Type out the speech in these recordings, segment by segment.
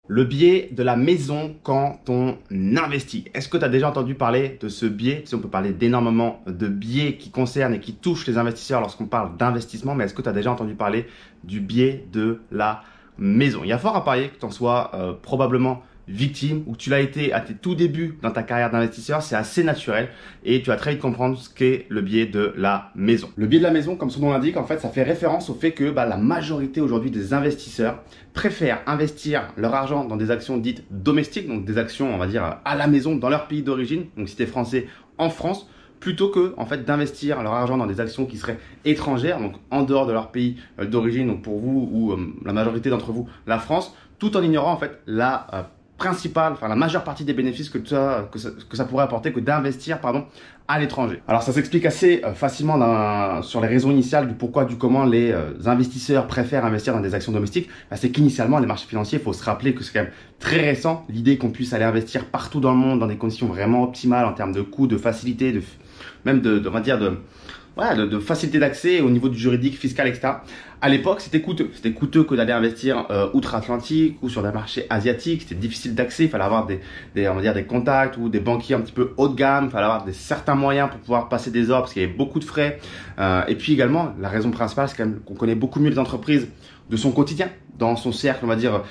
Le biais de la maison quand on investit. Est-ce que tu as déjà entendu parler de ce biais? Si on peut parler d'énormément de biais qui concernent et qui touchent les investisseurs lorsqu'on parle d'investissement, mais est-ce que tu as déjà entendu parler du biais de la maison? Il y a fort à parier que tu en sois probablement victime ou que tu l'as été à tes tout débuts dans ta carrière d'investisseur. C'est assez naturel et tu vas très vite comprendre ce qu'est le biais de la maison. Le biais de la maison, comme son nom l'indique, en fait, ça fait référence au fait que la majorité aujourd'hui des investisseurs préfèrent investir leur argent dans des actions dites domestiques, donc des actions, on va dire, à la maison dans leur pays d'origine. Donc si tu es français, en France, plutôt que en fait d'investir leur argent dans des actions qui seraient étrangères, donc en dehors de leur pays d'origine, donc pour vous ou la majorité d'entre vous, la France, tout en ignorant en fait la majeure partie des bénéfices que ça pourrait apporter que d'investir à l'étranger. Alors ça s'explique assez facilement sur les raisons initiales du pourquoi, du comment les investisseurs préfèrent investir dans des actions domestiques. C'est qu'initialement les marchés financiers, il faut se rappeler que c'est quand même très récent l'idée qu'on puisse aller investir partout dans le monde dans des conditions vraiment optimales en termes de coûts, de facilité, de facilité d'accès au niveau du juridique, fiscal, etc. À l'époque, c'était coûteux. C'était coûteux que d'aller investir outre-Atlantique ou sur des marchés asiatiques. C'était difficile d'accès. Il fallait avoir des contacts ou des banquiers un petit peu haut de gamme. Il fallait avoir certains moyens pour pouvoir passer des ordres parce qu'il y avait beaucoup de frais. Et puis également, la raison principale, c'est quand même qu'on connaît beaucoup mieux les entreprises de son quotidien, dans son cercle, on va dire,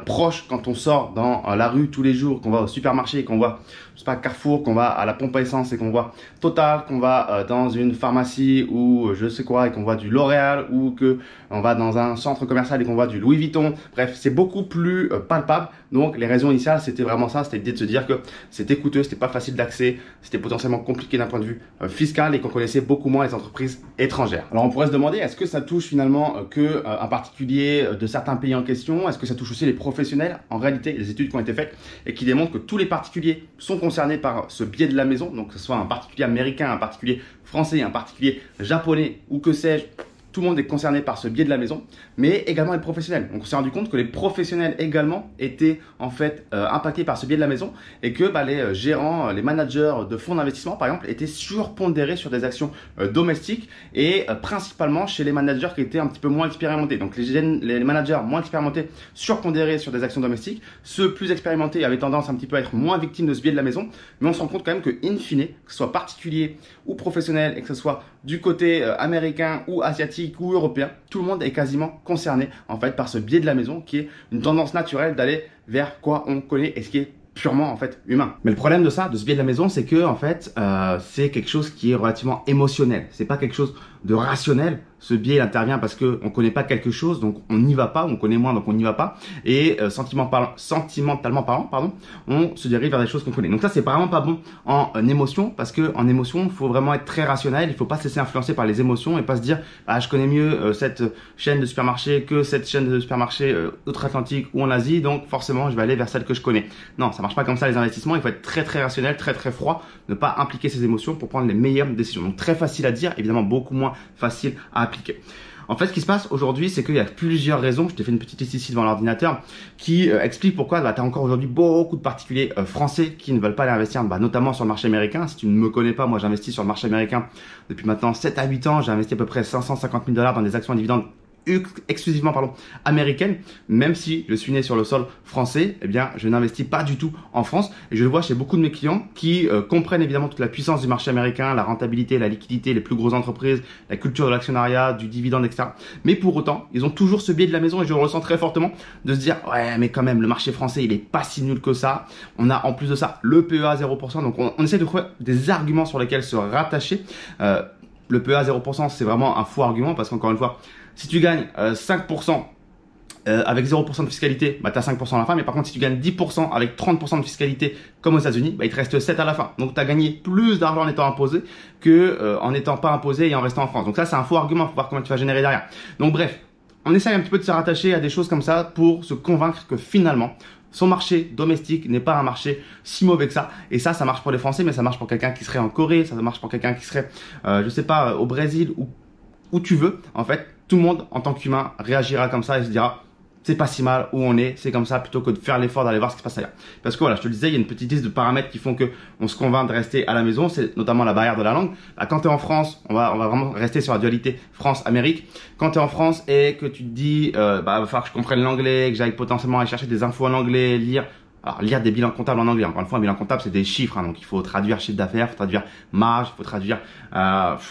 proche, quand on sort dans la rue tous les jours, qu'on va au supermarché, qu'on voit, je sais pas, Carrefour, qu'on va à la pompe à essence et qu'on voit Total, qu'on va dans une pharmacie ou je sais quoi et qu'on voit du L'Oréal, ou que on va dans un centre commercial et qu'on voit du Louis Vuitton. Bref, c'est beaucoup plus palpable. Donc les raisons initiales, c'était vraiment ça, c'était l'idée de se dire que c'était coûteux, c'était pas facile d'accès, c'était potentiellement compliqué d'un point de vue fiscal et qu'on connaissait beaucoup moins les entreprises étrangères. Alors on pourrait se demander, est-ce que ça touche finalement que un particulier de certains pays en question? Est-ce que ça touche aussi les professionnels? En réalité, les études qui ont été faites et qui démontrent que tous les particuliers sont concernés par ce biais de la maison, donc que ce soit un particulier américain, un particulier français, un particulier japonais ou que sais-je. Tout le monde est concerné par ce biais de la maison, mais également les professionnels. Donc on s'est rendu compte que les professionnels également étaient en fait impactés par ce biais de la maison et que les gérants, les managers de fonds d'investissement par exemple étaient surpondérés sur des actions domestiques et principalement chez les managers qui étaient un petit peu moins expérimentés. Donc les managers moins expérimentés surpondérés sur des actions domestiques, ceux plus expérimentés avaient tendance un petit peu à être moins victimes de ce biais de la maison, mais on se rend compte quand même que in fine, que ce soit particulier ou professionnel et que ce soit du côté américain ou asiatique ou européen, tout le monde est quasiment concerné en fait par ce biais de la maison qui est une tendance naturelle d'aller vers quoi on connaît et ce qui est purement en fait humain. Mais le problème de ce biais de la maison, c'est que en fait c'est quelque chose qui est relativement émotionnel. C'est pas quelque chose de rationnel. Ce biais il intervient parce que on connaît pas quelque chose, donc on n'y va pas. On connaît moins, donc on n'y va pas. Et sentimentalement parlant, on se dirige vers des choses qu'on connaît. Donc ça c'est vraiment pas bon en émotion, parce que en émotion il faut vraiment être très rationnel. Il faut pas se laisser influencer par les émotions et pas se dire je connais mieux cette chaîne de supermarché que cette chaîne de supermarché outre-Atlantique ou en Asie, donc forcément je vais aller vers celle que je connais. Non, ça marche pas comme ça les investissements. Il faut être très très rationnel, très très froid, ne pas impliquer ses émotions pour prendre les meilleures décisions. Donc très facile à dire, évidemment beaucoup moins facile à appliquer. En fait, ce qui se passe aujourd'hui, c'est qu'il y a plusieurs raisons. Je t'ai fait une petite liste ici devant l'ordinateur qui explique pourquoi tu as encore aujourd'hui beaucoup de particuliers français qui ne veulent pas aller investir, notamment sur le marché américain. Si tu ne me connais pas, moi j'investis sur le marché américain depuis maintenant 7 à 8 ans. J'ai investi à peu près 550 000 $ dans des actions à dividendes exclusivement américaine. Même si je suis né sur le sol français, eh bien je n'investis pas du tout en France, et je le vois chez beaucoup de mes clients qui comprennent évidemment toute la puissance du marché américain, la rentabilité, la liquidité, les plus grosses entreprises, la culture de l'actionnariat, du dividende, etc. Mais pour autant, ils ont toujours ce biais de la maison, et je le ressens très fortement, de se dire ouais mais quand même le marché français il est pas si nul que ça. On a en plus de ça le PEA 0%, donc on essaie de trouver des arguments sur lesquels se rattacher. Le PEA 0%, c'est vraiment un faux argument, parce qu'encore une fois, si tu gagnes 5% avec 0% de fiscalité, tu as 5% à la fin. Mais par contre, si tu gagnes 10% avec 30% de fiscalité comme aux États-Unis, il te reste 7 à la fin. Donc tu as gagné plus d'argent en étant imposé que en n'étant pas imposé et en restant en France. Donc ça, c'est un faux argument. Il faut voir comment tu vas générer derrière. Donc bref, on essaye un petit peu de se rattacher à des choses comme ça pour se convaincre que finalement, son marché domestique n'est pas un marché si mauvais que ça. Et ça marche pour les Français, mais ça marche pour quelqu'un qui serait en Corée, ça marche pour quelqu'un qui serait, je sais pas, au Brésil ou où tu veux. En fait, tout le monde en tant qu'humain réagira comme ça et se dira c'est pas si mal où on est, c'est comme ça, plutôt que de faire l'effort d'aller voir ce qui se passe ailleurs. Parce que voilà, je te le disais, il y a une petite liste de paramètres qui font que on se convainc de rester à la maison, c'est notamment la barrière de la langue. Bah, quand tu es en France, on va vraiment rester sur la dualité France-Amérique. Quand tu es en France et que tu te dis, bah, va falloir que je comprenne l'anglais, que j'aille potentiellement aller chercher des infos en anglais, lire des bilans comptables en anglais. Encore une fois, un bilan comptable, c'est des chiffres, hein, donc il faut traduire chiffre d'affaires, il faut traduire marge, il faut traduire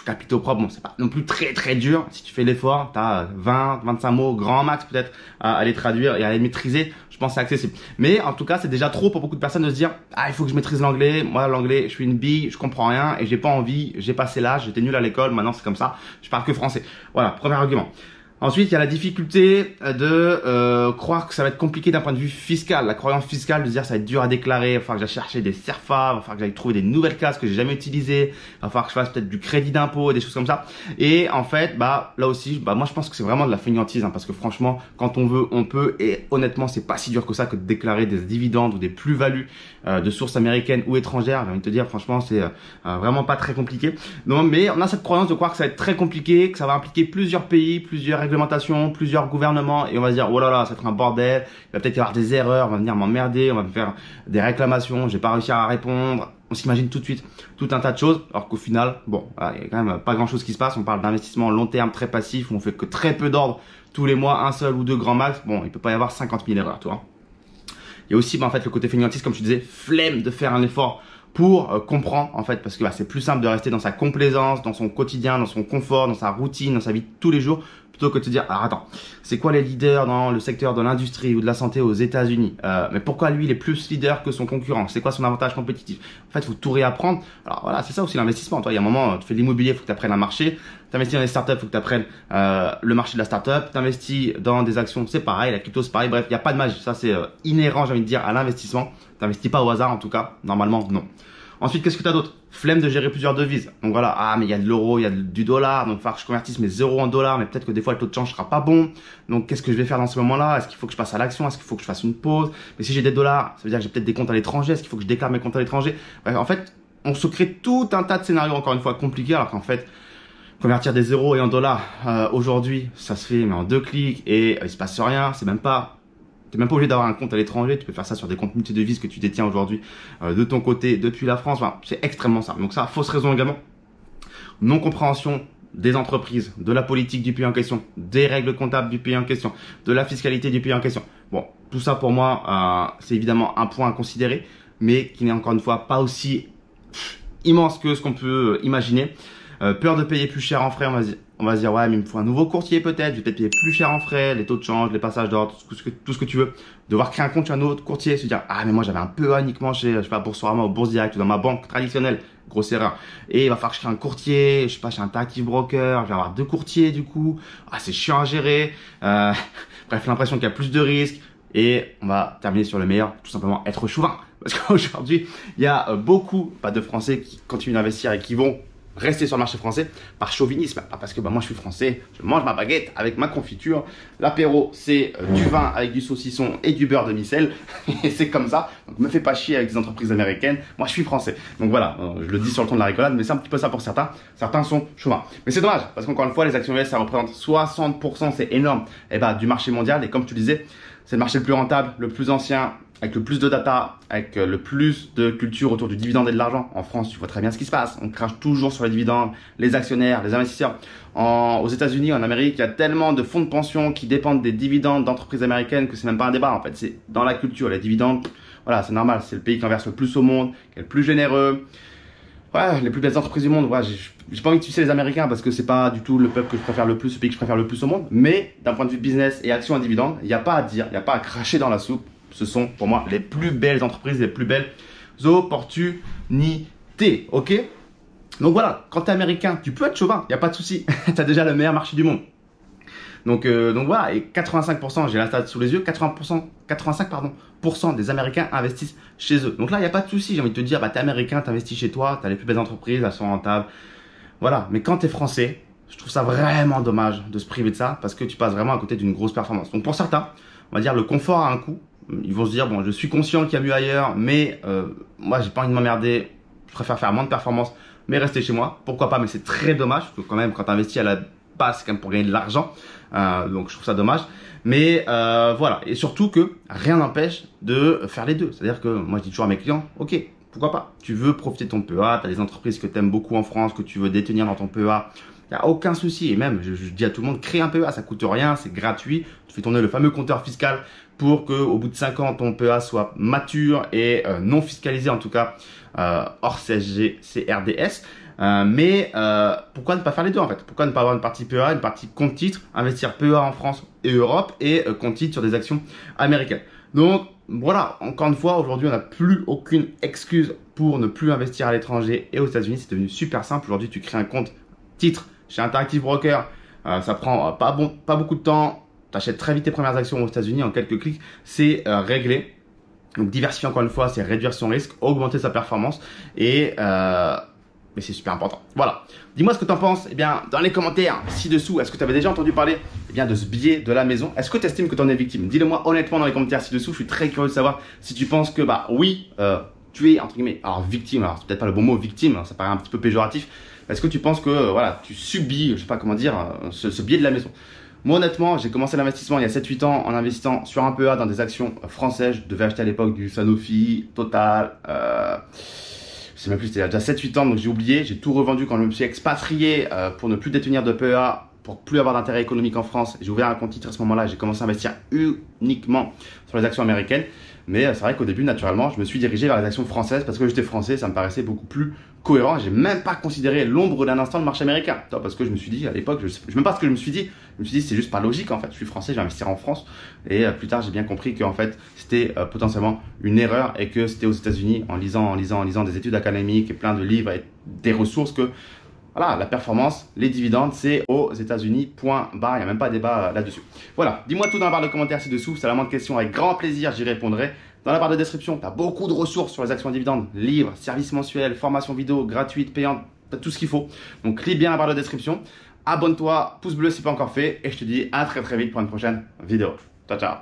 capitaux propres. Bon, c'est pas non plus très dur. Si tu fais l'effort, tu as 20, 25 mots, grand max peut-être, à les traduire et à les maîtriser. Je pense que c'est accessible. Mais en tout cas, c'est déjà trop pour beaucoup de personnes de se dire, ah, il faut que je maîtrise l'anglais. Moi, l'anglais, je suis une bille, je comprends rien et j'ai pas envie. J'ai passé l'âge, j'étais nul à l'école, maintenant c'est comme ça. Je parle que français. Voilà, premier argument. Ensuite, il y a la difficulté de croire que ça va être compliqué d'un point de vue fiscal. La croyance fiscale de se dire ça va être dur à déclarer, il va falloir que j'aille chercher des CERFA, il va falloir que j'aille trouver des nouvelles classes que j'ai jamais utilisées, il va falloir que je fasse peut-être du crédit d'impôt, des choses comme ça. Et en fait, bah là aussi, bah moi je pense que c'est vraiment de la fainéantise, hein, parce que franchement, quand on veut, on peut. Et honnêtement, c'est pas si dur que ça que de déclarer des dividendes ou des plus-values de sources américaines ou étrangères. J'ai envie de te dire, franchement, c'est vraiment pas très compliqué. Non, mais on a cette croyance de croire que ça va être très compliqué, que ça va impliquer plusieurs pays, plusieurs réglementations, plusieurs gouvernements, et on va se dire, oh là là, ça va être un bordel, il va peut-être y avoir des erreurs, on va venir m'emmerder, on va me faire des réclamations, je vais pas réussir à répondre. On s'imagine tout de suite tout un tas de choses, alors qu'au final, bon, il y a quand même pas grand chose qui se passe. On parle d'investissement long terme très passif, où on fait que très peu d'ordre tous les mois, un seul ou deux grands max. Bon, il peut pas y avoir 50 000 erreurs, toi. Il y a aussi, bah, en fait, le côté fainéantiste, comme je disais, flemme de faire un effort pour comprendre, en fait, parce que bah, c'est plus simple de rester dans sa complaisance, dans son quotidien, dans son confort, dans sa routine, dans sa vie de tous les jours, plutôt que de se dire, alors attends, c'est quoi les leaders dans le secteur de l'industrie ou de la santé aux États-Unis, mais pourquoi lui il est plus leader que son concurrent? C'est quoi son avantage compétitif? En fait, il faut tout réapprendre. Alors voilà, c'est ça aussi l'investissement. Toi, il y a un moment, tu fais de l'immobilier, il faut que tu apprennes un marché. Tu investis dans les startups, il faut que tu apprennes le marché de la startup. Tu investis dans des actions, c'est pareil, la crypto c'est pareil. Bref, il n'y a pas de magie. Ça, c'est inhérent, j'ai envie de dire, à l'investissement. Tu n'investis pas au hasard, en tout cas. Normalement, non. Ensuite, qu'est-ce que tu as d'autre? Flemme de gérer plusieurs devises. Donc voilà, ah mais il y a de l'euro, il y a du dollar, donc il va falloir que je convertisse mes euros en dollars, mais peut-être que des fois le taux de change sera pas bon. Donc qu'est-ce que je vais faire dans ce moment-là? Est-ce qu'il faut que je passe à l'action? Est-ce qu'il faut que je fasse une pause? Mais si j'ai des dollars, ça veut dire que j'ai peut-être des comptes à l'étranger. Est-ce qu'il faut que je déclare mes comptes à l'étranger? Bref, en fait, on se crée tout un tas de scénarios, encore une fois, compliqués, alors qu'en fait, convertir des euros et en dollars aujourd'hui, ça se fait mais en 2 clics et il se passe rien. T'es même pas obligé d'avoir un compte à l'étranger, tu peux faire ça sur des comptes multidevises que tu détiens aujourd'hui de ton côté depuis la France. Enfin, c'est extrêmement simple. Donc ça, fausse raison également. Non-compréhension des entreprises, de la politique du pays en question, des règles comptables du pays en question, de la fiscalité du pays en question. Bon, tout ça pour moi, c'est évidemment un point à considérer, mais qui n'est encore une fois pas aussi immense que ce qu'on peut imaginer. Peur de payer plus cher en frais, on va se dire, ouais, mais il me faut un nouveau courtier peut-être, je vais peut-être payer plus cher en frais, les taux de change, les passages d'ordre, tout ce que tu veux. Devoir créer un compte chez un autre courtier, se dire, ah, mais moi j'avais un peu uniquement chez, je sais pas, Boursorama ou Bourse Direct ou dans ma banque traditionnelle, grosse erreur. Et il va falloir que je crée un courtier, je sais pas, chez un Interactive Broker, je vais avoir 2 courtiers du coup, ah, c'est chiant à gérer, bref, l'impression qu'il y a plus de risques. Et on va terminer sur le meilleur, tout simplement être chauvin. Parce qu'aujourd'hui, il y a beaucoup de Français qui continuent d'investir et qui vont rester sur le marché français par chauvinisme. Pas parce que bah, moi je suis français, je mange ma baguette avec ma confiture. L'apéro, c'est du vin avec du saucisson et du beurre de micelle. Et c'est comme ça. Donc me fais pas chier avec des entreprises américaines. Moi je suis français. Donc voilà, je le dis sur le ton de la rigolade, mais c'est un petit peu ça pour certains. Certains sont chauvins. Mais c'est dommage, parce qu'encore une fois, les actions US, ça représente 60%, c'est énorme, et bah, du marché mondial. Et comme tu disais, c'est le marché le plus rentable, le plus ancien, avec le plus de data, avec le plus de culture autour du dividende et de l'argent. En France, tu vois très bien ce qui se passe. On crache toujours sur les dividendes, les actionnaires, les investisseurs. Aux États-Unis, en Amérique, il y a tellement de fonds de pension qui dépendent des dividendes d'entreprises américaines que c'est même pas un débat en fait. C'est dans la culture, les dividendes. Voilà, c'est normal. C'est le pays qui en verse le plus au monde, qui est le plus généreux. Ouais, les plus belles entreprises du monde. Ouais, j'ai pas envie de sucer les Américains parce que c'est pas du tout le peuple que je préfère le plus, le pays que je préfère le plus au monde. Mais d'un point de vue business et action à dividendes, il n'y a pas à dire, il n'y a pas à cracher dans la soupe. Ce sont pour moi les plus belles entreprises, les plus belles opportunités. Ok? Donc voilà, quand tu es américain, tu peux être chauvin, il n'y a pas de souci. Tu as déjà le meilleur marché du monde. Donc voilà, et 85%, j'ai la stat sous les yeux, 85% des Américains investissent chez eux. Donc là, il n'y a pas de souci. J'ai envie de te dire, bah, tu es américain, tu investis chez toi, tu as les plus belles entreprises, elles sont rentables. Voilà, mais quand tu es français, je trouve ça vraiment dommage de se priver de ça parce que tu passes vraiment à côté d'une grosse performance. Donc pour certains, on va dire le confort a un coût. Ils vont se dire, bon, je suis conscient qu'il y a mieux ailleurs, mais moi, j'ai pas envie de m'emmerder. Je préfère faire moins de performances, mais rester chez moi. Pourquoi pas, mais c'est très dommage, parce que quand même, quand tu investis à la pas, c'est quand même pour gagner de l'argent. Donc je trouve ça dommage. Mais voilà, et surtout que rien n'empêche de faire les deux. C'est-à-dire que moi je dis toujours à mes clients, ok, pourquoi pas? Tu veux profiter de ton PEA, tu as des entreprises que tu aimes beaucoup en France, que tu veux détenir dans ton PEA, il n'y a aucun souci. Et même, je dis à tout le monde, crée un PEA, ça coûte rien, c'est gratuit. Tu fais tourner le fameux compteur fiscal pour qu'au bout de 5 ans, ton PEA soit mature et non fiscalisé, en tout cas hors CSG, CRDS. Mais pourquoi ne pas faire les deux en fait? Pourquoi ne pas avoir une partie PEA, une partie compte titre, investir PEA en France et Europe et compte titre sur des actions américaines? Donc voilà, encore une fois, aujourd'hui on n'a plus aucune excuse pour ne plus investir à l'étranger et aux États-Unis. C'est devenu super simple. Aujourd'hui, tu crées un compte titre chez Interactive Broker. Ça prend pas beaucoup de temps. Tu achètes très vite tes premières actions aux États-Unis en quelques clics. C'est réglé. Donc diversifier encore une fois, c'est réduire son risque, augmenter sa performance et mais c'est super important. Voilà. Dis-moi ce que tu en penses. Eh bien, dans les commentaires ci-dessous, est-ce que tu avais déjà entendu parler de ce billet de la maison? Est-ce que tu estimes que tu en es victime? Dis-le moi honnêtement dans les commentaires ci-dessous. Je suis très curieux de savoir si tu penses que, oui, tu es, entre guillemets, alors victime. Alors, c'est peut-être pas le bon mot, victime, ça paraît un petit peu péjoratif. Est-ce que tu penses que, voilà, tu subis, je sais pas comment dire, ce billet de la maison? Moi, honnêtement, j'ai commencé l'investissement il y a 7-8 ans en investissant sur un PEA dans des actions françaises. Je devais acheter à l'époque du Sanofi, Total, je sais même plus, c'était il y a déjà 7-8 ans, donc j'ai oublié. J'ai tout revendu quand je me suis expatrié pour ne plus détenir de PEA, pour plus avoir d'intérêt économique en France. J'ai ouvert un compte titre à ce moment-là. J'ai commencé à investir uniquement sur les actions américaines. Mais c'est vrai qu'au début, naturellement, je me suis dirigé vers les actions françaises parce que j'étais français, ça me paraissait beaucoup plus cohérent. J'ai même pas considéré l'ombre d'un instant le marché américain. Parce que je me suis dit, à l'époque, je sais même pas ce que je me suis dit. Je me suis dit, c'est juste pas logique en fait. Je suis français, je vais investir en France. Et plus tard, j'ai bien compris qu'en fait, c'était potentiellement une erreur et que c'était aux États-Unis en lisant des études académiques et plein de livres et des ressources que voilà, la performance, les dividendes, c'est aux États-Unis, point barre. Il n'y a même pas de débat là-dessus. Voilà, dis-moi tout dans la barre de commentaires ci-dessous. Si tu as la moindre question, avec grand plaisir, j'y répondrai. Dans la barre de description, tu as beaucoup de ressources sur les actions à dividendes, livres, services mensuels, formations vidéo, gratuites, payantes, tu as tout ce qu'il faut. Donc, clique bien la barre de description. Abonne-toi, pouce bleu si pas encore fait. Et je te dis à très vite pour une prochaine vidéo. Ciao, ciao.